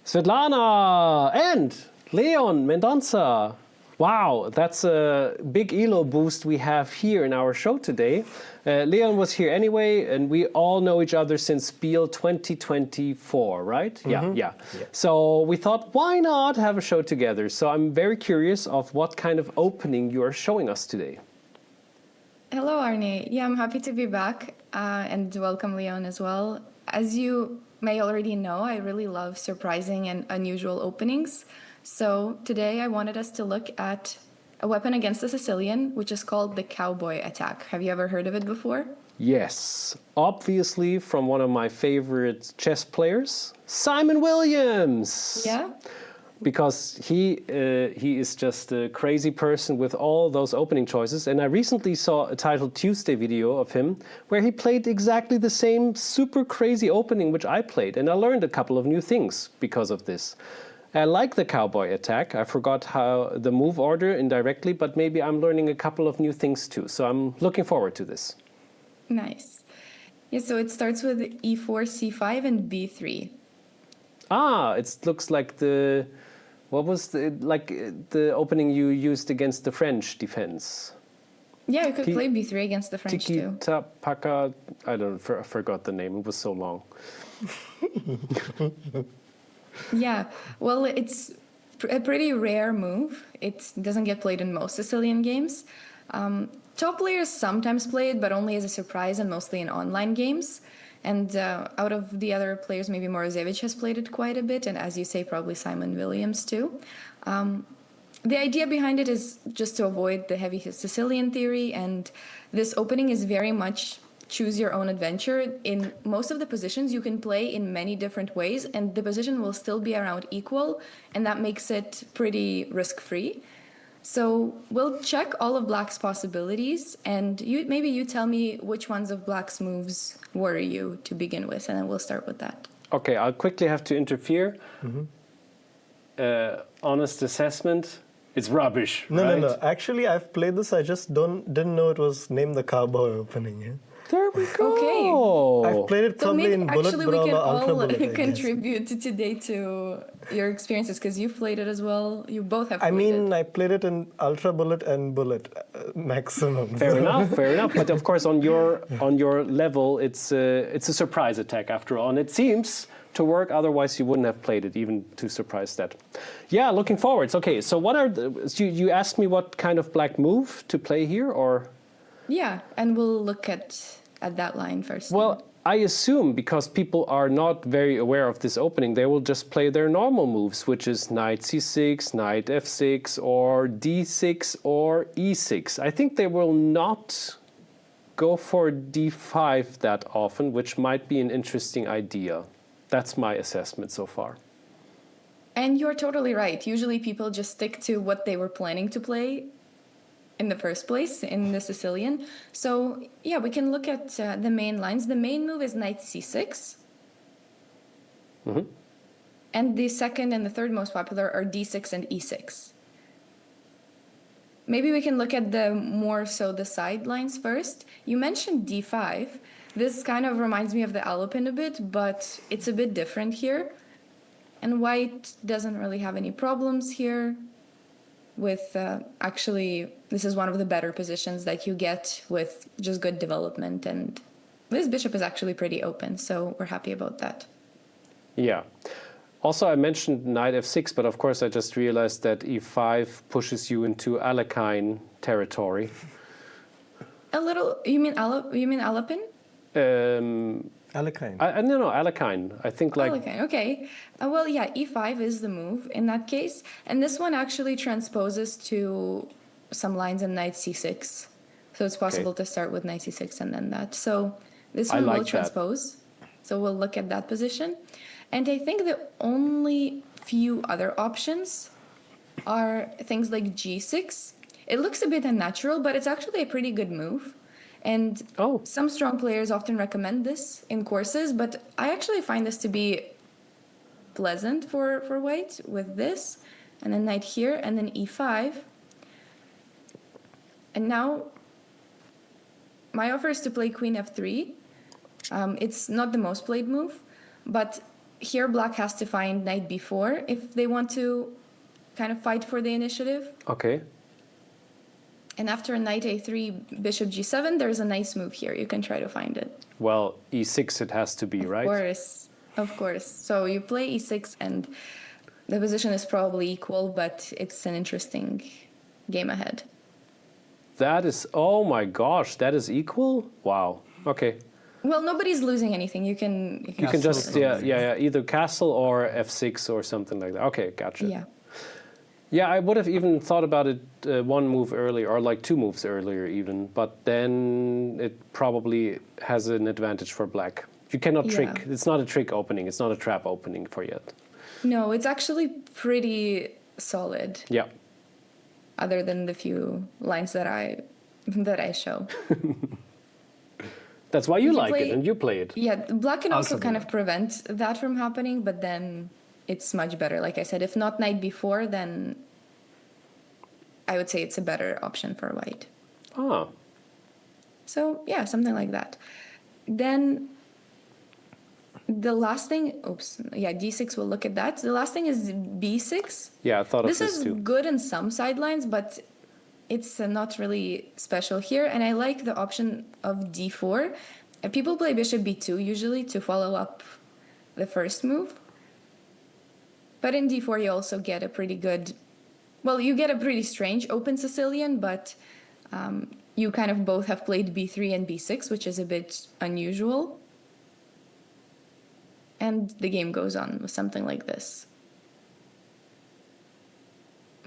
Svitlana and Leon Mendonca. Wow, that's a big elo boost we have here in our show today. Leon was here anyway, and we all know each other since Biel 2024, right? Mm-hmm. Yeah. So we thought, why not have a show together? So I'm very curious of what kind of opening you are showing us today. Hello, Arne. Yeah, I'm happy to be back and welcome Leon as well. As you may already know, I really love surprising and unusual openings. So today I wanted us to look at a weapon against the Sicilian, which is called the Cowboy Attack. Have you ever heard of it before? Yes, obviously from one of my favorite chess players, Simon Williams. Yeah? Because he is just a crazy person with all those opening choices. And I recently saw a Title Tuesday video of him where he played exactly the same super crazy opening which I played. And I learned a couple of new things because of this. I like the Cowboy Attack. I forgot how the move order indirectly, but maybe I'm learning a couple of new things too. So I'm looking forward to this. Nice. Yeah, so it starts with e4, c5, and b3. Ah, it looks like the... What was the opening you used against the French defense? Yeah, you could play b3 against the French too. Tiki-taka, I forgot the name. It was so long. Yeah, well, it's a pretty rare move. It doesn't get played in most Sicilian games. Top players sometimes play it, but only as a surprise and mostly in online games. And out of the other players, maybe Morozevich has played it quite a bit, and as you say, probably Simon Williams too. The idea behind it is just to avoid the heavy Sicilian theory, and this opening is very much choose your own adventure. In most of the positions, you can play in many different ways, and the position will still be around equal, and that makes it pretty risk-free. So we'll check all of Black's possibilities, and maybe you tell me which ones of Black's moves worry you to begin with, and then we'll start with that. Okay, I'll quickly have to interfere. Honest assessment, it's rubbish, right? No. Actually, I've played this. I just didn't know it was named the Cowboy opening. Yeah? There we go. Okay. I've played it So probably maybe in Bullet actually we Brawl can or Ultra all Bullet, I guess. contribute today to your experiences, because you've played it as well. You both have played it. I played it in Ultra Bullet and Bullet maximum. Fair enough. But of course, on your level, it's a surprise attack after all, and it seems to work. Otherwise, you wouldn't have played it, even to surprise that. Yeah, looking forwards. Okay, so what are you asked me what kind of Black move to play here, or? Yeah, and we'll look at that line first. Well, I assume because people are not very aware of this opening, they will just play their normal moves, which is knight c6, knight f6, or d6, or e6. I think they will not go for d5 that often, which might be an interesting idea. That's my assessment so far. And you're totally right. Usually people just stick to what they were planning to play in the first place in the Sicilian. So yeah, we can look at the main lines. The main move is knight c6. And the second and the third most popular are d6 and e6. Maybe we can look at the sidelines first. You mentioned d5. This kind of reminds me of the Alapin a bit, but it's a bit different here. And white doesn't really have any problems here with actually, this is one of the better positions that you get with just good development, and this bishop is actually pretty open, so we're happy about that. Yeah. Also, I mentioned knight f6, but of course I just realized that e5 pushes you into Alekhine territory. A little, you mean Alapin? Alekhine. No, Alekhine. I think like... Alekhine, okay. Well, yeah, e5 is the move in that case. And this one actually transposes to some lines in knight c6. So it's possible to start with knight c6 and then that. So this one will transpose. So we'll look at that position. And I think the only few other options are things like g6. It looks a bit unnatural, but it's actually a pretty good move. And some strong players often recommend this in courses, but I actually find this to be pleasant for white with this, and then knight here, and then e5. And now my offer is to play queen f3. It's not the most played move, but here black has to find knight b4 if they want to kind of fight for the initiative. Okay. And after knight a3, bishop g7, there's a nice move here. You can try to find it. Well, e6 it has to be, right? Of course. So you play e6, and the position is probably equal, but it's an interesting game ahead. That is, oh my gosh, that is equal? Wow. Okay. Well, nobody's losing anything. You can just, either castle or f6 or something like that. Okay, gotcha. Yeah. Yeah, I would have even thought about it one move earlier, or like 2 moves earlier even, but then it probably has an advantage for black. You cannot trick. It's not a trick opening. It's not a trap opening for yet. No, it's actually pretty solid. Yeah. Other than the few lines that I show. That's why you like it and you play it. Yeah, black can also kind of prevent that from happening, but then it's much better. Like I said, if not knight b4, then I would say it's a better option for white. Ah. So yeah, something like that. Then the last thing, d6, we'll look at that. The last thing is b6. Yeah, I thought of this too. This is good in some sidelines, but it's not really special here. And I like the option of d4. People play bishop b2 usually to follow up the first move. But in d4 you also get a pretty good, well, you get a pretty strange open Sicilian, but you kind of both have played b3 and b6, which is a bit unusual. And the game goes on with something like this,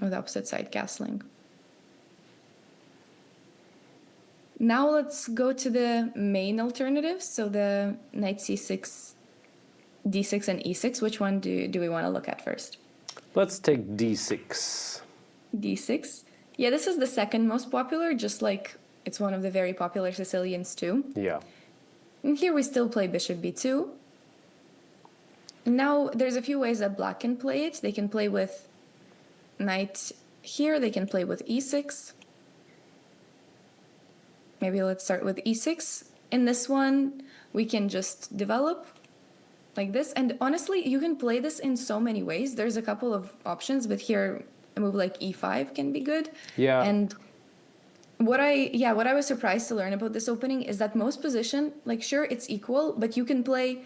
with opposite side castling. Now let's go to the main alternatives. So the knight c6, d6 and e6. Which one do we want to look at first? Let's take d6. d6. Yeah, this is the second most popular, just like it's one of the very popular Sicilians too. Yeah. And here we still play bishop b2. Now there's a few ways that black can play it. They can play with knight here. They can play with e6. Maybe let's start with e6. In this one, we can just develop like this. And honestly, you can play this in so many ways. There's a couple of options, but here a move like e5 can be good. Yeah. And what I was surprised to learn about this opening is that most position, like sure, it's equal, but you can play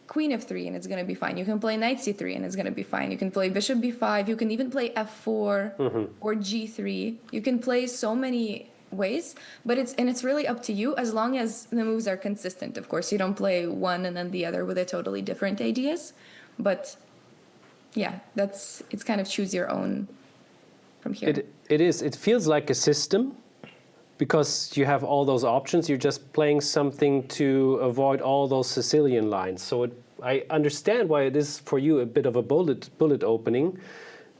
queen f3 and it's going to be fine. You can play knight c3 and it's going to be fine. You can play bishop b5. You can even play f4 or g3. You can play so many ways, but it's really up to you as long as the moves are consistent. Of course, you don't play one and then the other with a totally different ideas, but yeah, it's kind of choose your own from here. It is. It feels like a system because you have all those options. You're just playing something to avoid all those Sicilian lines. So I understand why it is for you a bit of a bullet opening,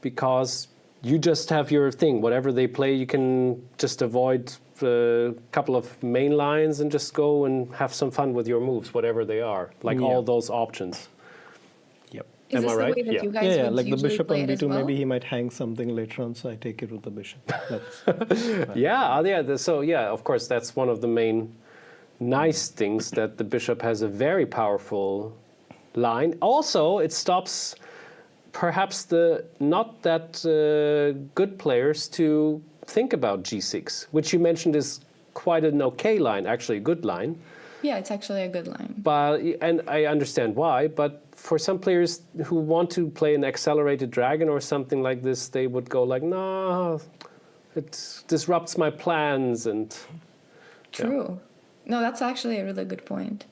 because you just have your thing. Whatever they play, you can just avoid a couple of main lines and just go and have some fun with your moves, whatever they are, like all those options. Yep. Is this the way that you guys would like the usually bishop play on it as b2, well? maybe he might hang something later on, so I take it with the bishop. That's, So of course, that's one of the main nice things, that the bishop has a very powerful line. Also, it stops perhaps the not that good players to think about g6, which you mentioned is quite an okay line, actually a good line. Yeah, it's actually a good line. And I understand why, but for some players who want to play an accelerated dragon or something like this, they would go like, no, it disrupts my plans. And True. No, that's actually a really good point.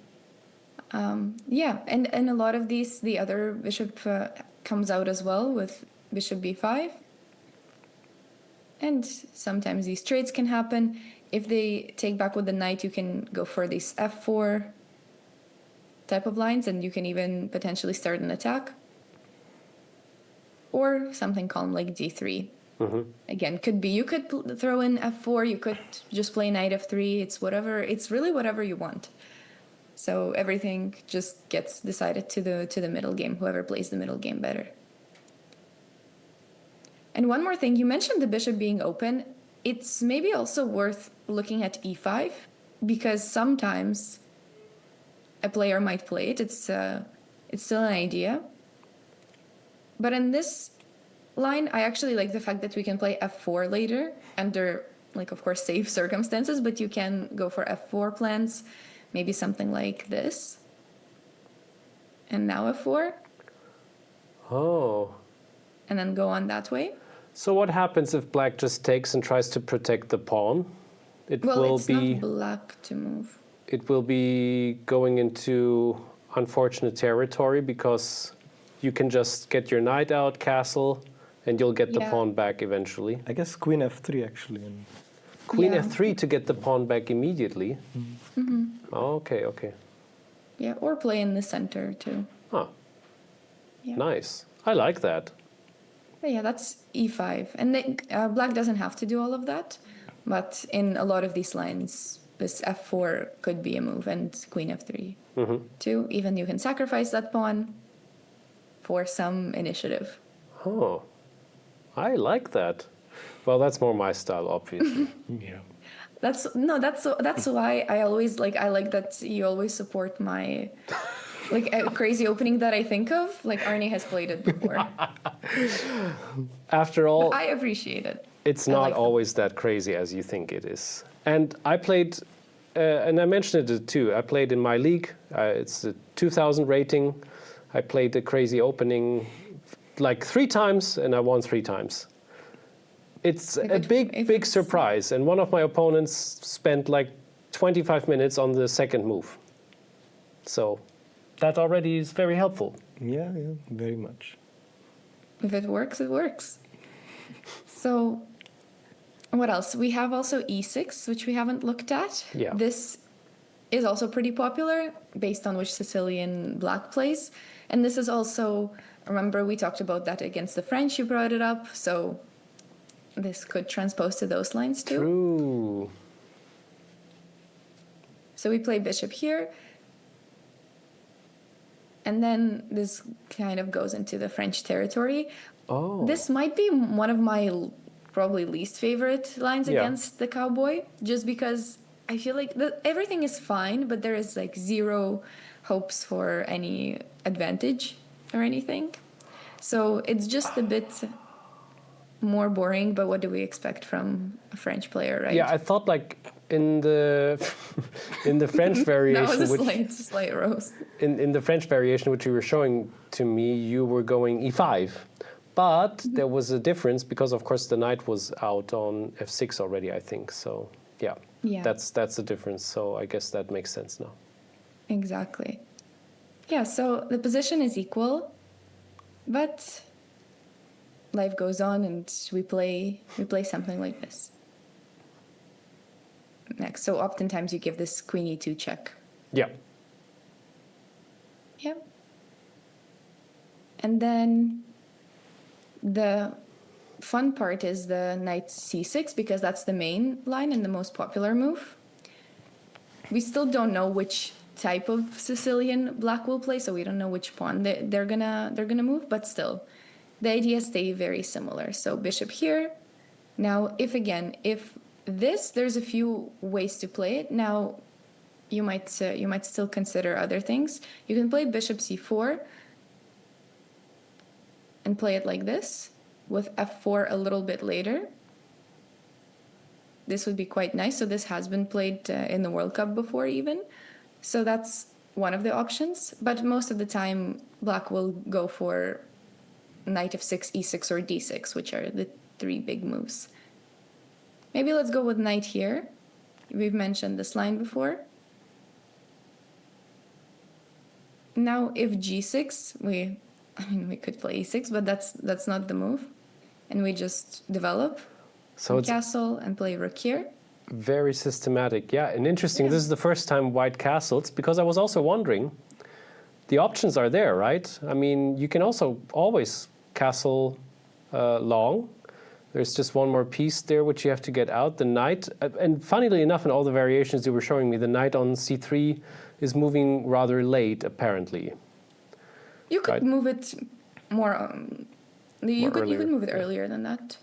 And a lot of these, the other bishop comes out as well with bishop b5. And sometimes these trades can happen. If they take back with the knight, you can go for these f4 type of lines, and you can even potentially start an attack. Or something calm like d3. Again, could be, you could throw in f4, you could just play knight f3, it's really whatever you want. So everything just gets decided to the middle game, whoever plays the middle game better. And one more thing, you mentioned the bishop being open. It's maybe also worth looking at e5, because sometimes a player might play it. It's still an idea. But in this line, I actually like the fact that we can play f4 later under, like, of course, safe circumstances, but you can go for f4 plans, maybe something like this. And now f4. Oh. And then go on that way. So what happens if black just takes and tries to protect the pawn? It Well, will it's be not black to move. it will be going into unfortunate territory because you can just get your knight out, castle, and you'll get the Yeah. pawn back eventually. I guess queen f3 actually. And Queen Yeah. f3 to get the pawn back immediately. Oh, okay, okay. Yeah, or play in the center too. Oh, Yeah. nice. I like that. But yeah, that's e5. And black doesn't have to do all of that. But in a lot of these lines, this f4 could be a move, and queen f3 too. Even you can sacrifice that pawn for some initiative. Oh, I like that. Well, that's more my style, obviously. yeah. That's why I always I like that you always support my like a crazy opening that I think of. Like Arne has played it before. After all, I appreciate it. it's I not like them. always that crazy as you think it is. And I played, and I mentioned it too, I played in my league. It's a 2000 rating. I played the crazy opening like 3 times, and I won 3 times. It's a big surprise. And one of my opponents spent like 25 minutes on the second move. So that already is very helpful. Yeah, very much. If it works, it works. So, what else? We have also e6, which we haven't looked at. Yeah. This is also pretty popular based on which Sicilian black plays. And this is also, remember we talked about that against the French, you brought it up. So, this could transpose to those lines too. True. So we play bishop here. And then this kind of goes into the French territory. Oh. This might be one of my probably least favorite lines Yeah. against the cowboy, just because I feel like everything is fine, but there is like zero hopes for any advantage or anything. So it's just a bit more boring, but what do we expect from a French player, right? Yeah, I thought like in the in the French That variation, was a which, slight roast. in the French variation which you were showing to me, you were going e5, but there was a difference because of course the knight was out on f6 already, I think. So yeah, that's the difference. So I guess that makes sense now. Exactly. Yeah. So the position is equal, but life goes on, and we play something like this next. So oftentimes you give this queen e2 check. Yeah. Yep. And then the fun part is the knight c6, because that's the main line and the most popular move. We still don't know which type of Sicilian black will play, so we don't know which pawn they're gonna move, but still the ideas stay very similar. So bishop here. Now if this, there's a few ways to play it. Now you might still consider other things. You can play bishop c4 and play it like this with f4 a little bit later. This would be quite nice. So this has been played in the World Cup before even. So that's one of the options. But most of the time, black will go for knight f6, e6, or d6, which are the 3 big moves. Maybe let's go with knight here. We've mentioned this line before. Now if g6, we could play e6, but that's not the move. And we just develop. So it's castle and play rook here. very systematic. Yeah, and interesting. This is the first time white castles, because I was also wondering, the options are there, right? I mean, you can also always castle long. There's just one more piece there which you have to get out. The knight, and funnily enough, in all the variations you were showing me, the knight on c3 is moving rather late, apparently. You could Right. move it more. You could earlier, move it earlier than that.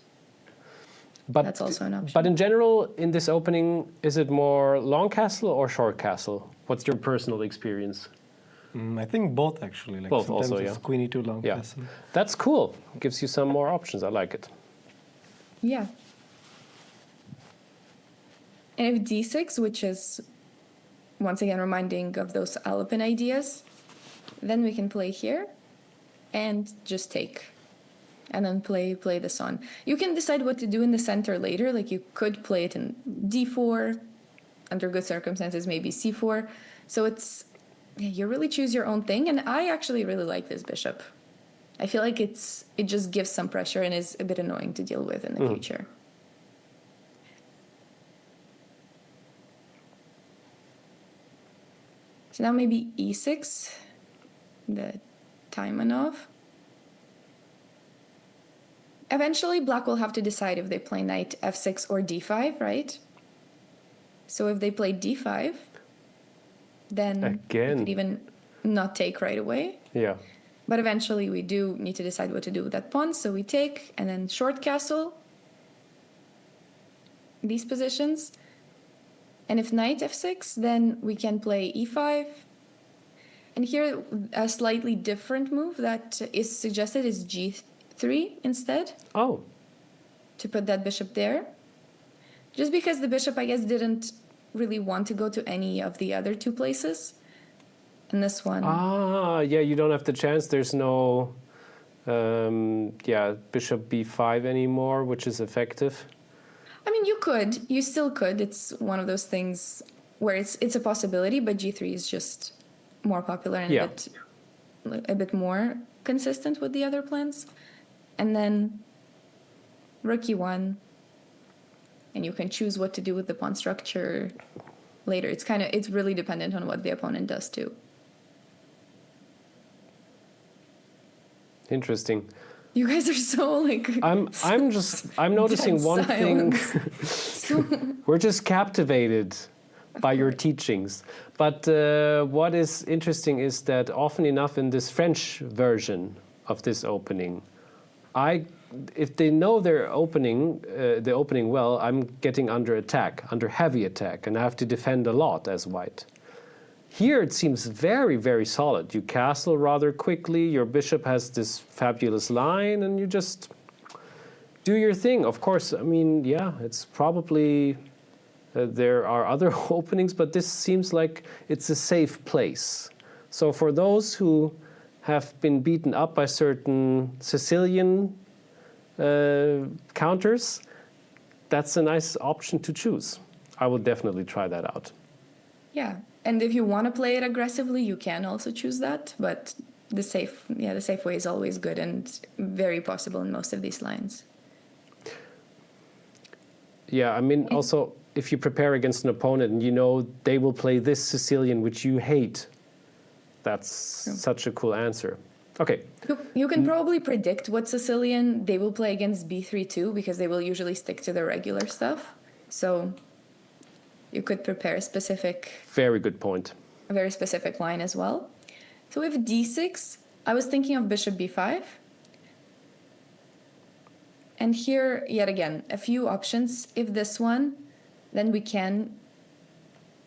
But That's also an option. But in general, in this opening, is it more long castle or short castle? What's your personal experience? I think both actually. Like Both sometimes also, it's yeah. queen e2 long Yeah, castle. that's cool. Gives you some more options. I like it. Yeah. And if d6, which is once again reminding of those Alpin ideas, then we can play here and just take. And then play this on. You can decide what to do in the center later. Like you could play it in d4, under good circumstances, maybe c4. So it's, you really choose your own thing. And I actually really like this bishop. I feel like it just gives some pressure and is a bit annoying to deal with in the future. So now maybe e6, the Taimanov. Eventually, black will have to decide if they play knight f6 or d5, right? So if they play d5, then Again. we could even not take right away. Yeah. But eventually we do need to decide what to do with that pawn. So we take and then short castle these positions. And if knight f6, then we can play e5. And here a slightly different move that is suggested is g3 instead. Oh. To put that bishop there. Just because the bishop, I guess, didn't really want to go to any of the other two places. And this one. Ah, yeah, you don't have the chance. There's no, bishop b5 anymore, which is effective. I mean, you still could. It's one of those things where it's a possibility, but g3 is just more popular and a bit more consistent with the other plans. And then rook e1, and you can choose what to do with the pawn structure later. It's really dependent on what the opponent does too. Interesting. You guys are so like. I'm noticing one thing. We're just captivated by your teachings. But what is interesting is that often enough in this French version of this opening, if they know their opening, the opening well, I'm getting under heavy attack, and I have to defend a lot as white. Here it seems very, very solid. You castle rather quickly, your bishop has this fabulous line, and you just do your thing. Of course, I mean, yeah, it's probably, there are other openings, but this seems like it's a safe place. So for those who have been beaten up by certain Sicilian counters, that's a nice option to choose. I will definitely try that out. Yeah. And if you want to play it aggressively, you can also choose that. But the safe way is always good and very possible in most of these lines. Yeah, I mean, also, if you prepare against an opponent and you know they will play this Sicilian, which you hate, that's such a cool answer. Okay. You can probably predict what Sicilian they will play against b3 too, because they will usually stick to the regular stuff. So you could prepare very good point. A very specific line as well. So with d6, I was thinking of bishop b5. And here, yet again, a few options. If this one, then we can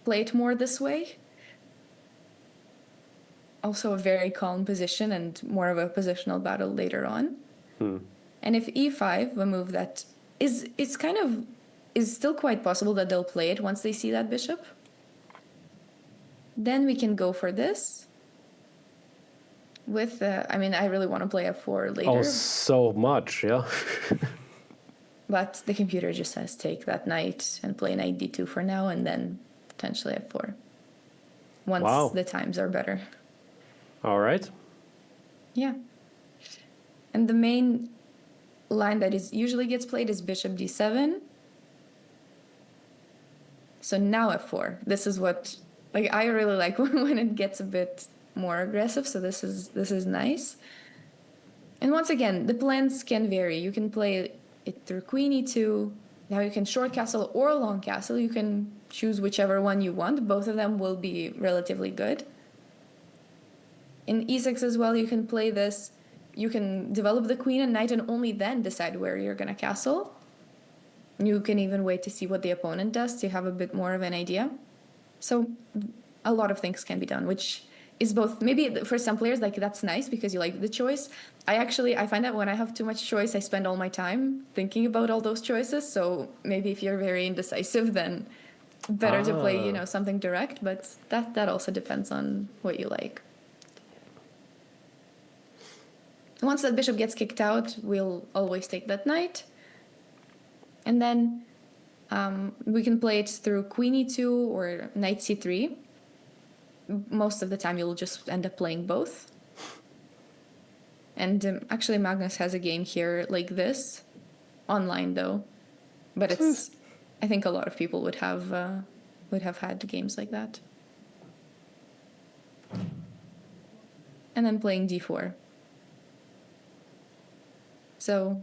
play it more this way. Also a very calm position and more of a positional battle later on. And if e5, a move that is still quite possible that they'll play it once they see that bishop. Then we can go for this. With, I really want to play f4 later. Oh, so much, yeah. But the computer just says take that knight and play knight d2 for now, and then potentially f4. Once the times are better. All right. Yeah. And the main line that usually gets played is bishop d7. So now f4. This is what I really like when it gets a bit more aggressive. So this is nice. And once again, the plans can vary. You can play it through queen e2. Now you can short castle or long castle. You can choose whichever one you want. Both of them will be relatively good. In e6 as well, you can play this. You can develop the queen and knight and only then decide where you're going to castle. You can even wait to see what the opponent does to have a bit more of an idea. So a lot of things can be done, which is both. Maybe for some players, like that's nice because you like the choice. I find that when I have too much choice, I spend all my time thinking about all those choices. So maybe if you're very indecisive, then better to play, something direct. But that also depends on what you like. Once that bishop gets kicked out, we'll always take that knight. And then we can play it through queen e2 or knight c3. Most of the time, you'll just end up playing both. And actually, Magnus has a game here like this, online though. But I think a lot of people would have had games like that. And then playing d4. So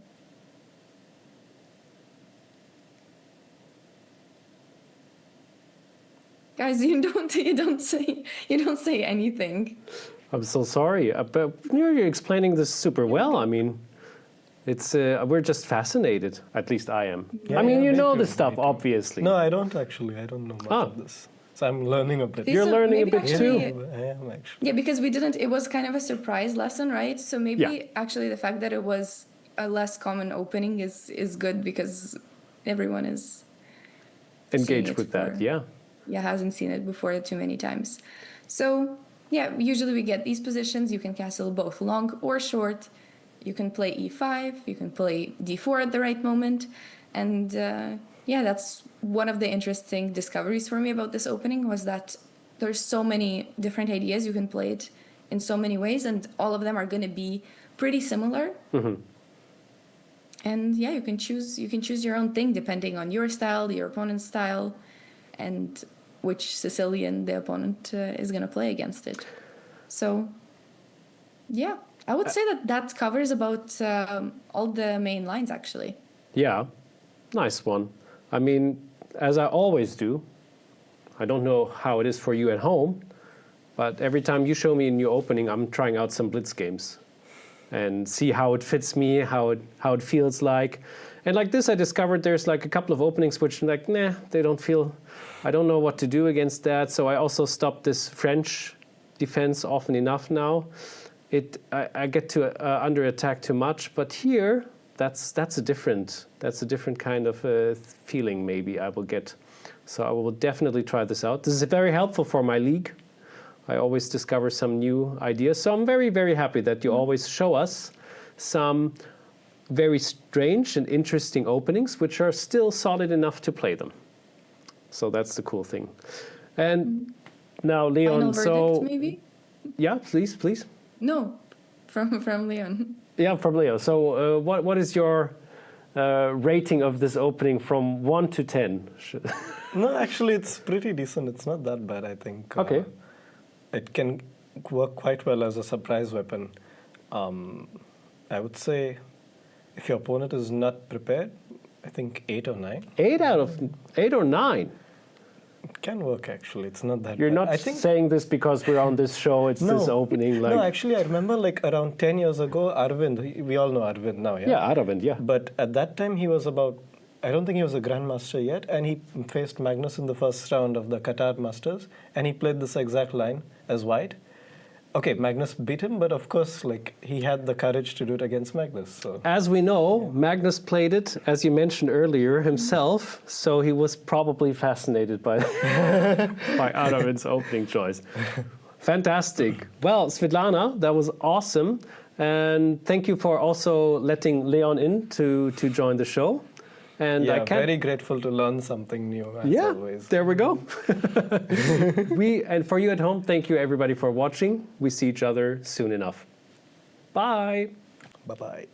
guys, you don't say anything. I'm so sorry, but you're explaining this super well. I mean, it's we're just fascinated. At least I am. Yeah, I mean, yeah, you me know too, the stuff, me too. obviously. No, I don't actually. I don't know much of this. So I'm learning a bit. You're learning a maybe bit actually, too. I am actually. Yeah, because it was kind of a surprise lesson, right? So maybe Yeah. actually the fact that it was a less common opening is good because everyone is Engaged it with that, for- yeah. hasn't seen it before too many times. So yeah, usually we get these positions. You can castle both long or short. You can play e5. You can play d4 at the right moment. And that's one of the interesting discoveries for me about this opening was that there's so many different ideas. You can play it in so many ways, and all of them are going to be pretty similar. Mm-hmm. And yeah, you can choose your own thing depending on your style, your opponent's style, and which Sicilian the opponent is going to play against it. So yeah, I would say that covers about all the main lines actually. Yeah, nice one. I mean, as I always do, I don't know how it is for you at home, but every time you show me a new opening, I'm trying out some blitz games and see how it fits me, how it feels like. And like this, I discovered there's like a couple of openings which like, they don't feel, I don't know what to do against that. So I also stopped this French defense often enough now. I get to under attack too much, but here that's a different kind of feeling maybe I will get. So I will definitely try this out. This is very helpful for my league. I always discover some new ideas. So I'm very, very happy that you always show us some very strange and interesting openings, which are still solid enough to play them. So that's the cool thing. And now, Leon, Final verdict, maybe? Yeah, please. No, from Leon. Yeah, from Leo. So what is your rating of this opening from 1 to 10? No, actually, it's pretty decent. It's not that bad, I think. Okay. It can work quite well as a surprise weapon. I would say if your opponent is not prepared, I think 8 or 9. 8 or 9? It can work, actually. It's not that You're bad. not I think saying this because we're on this show. It's this opening. Like no, actually, I remember like around 10 years ago, Arvind, we all know Arvind now, yeah? Yeah, Aravind, yeah. But at that time, he was about, I don't think he was a grandmaster yet, and he faced Magnus in the first round of the Qatar Masters, and he played this exact line as white. Okay, Magnus beat him, but of course, like, he had the courage to do it against Magnus. So. As we know, Magnus played it, as you mentioned earlier, himself, so he was probably fascinated by Aravind's opening choice. Fantastic. Well, Svitlana, that was awesome. And thank you for also letting Leon in to join the show. And Yeah, I can't... very grateful to learn something new, as always. There we go. And for you at home, thank you everybody for watching. We see each other soon enough. Bye. Bye-bye.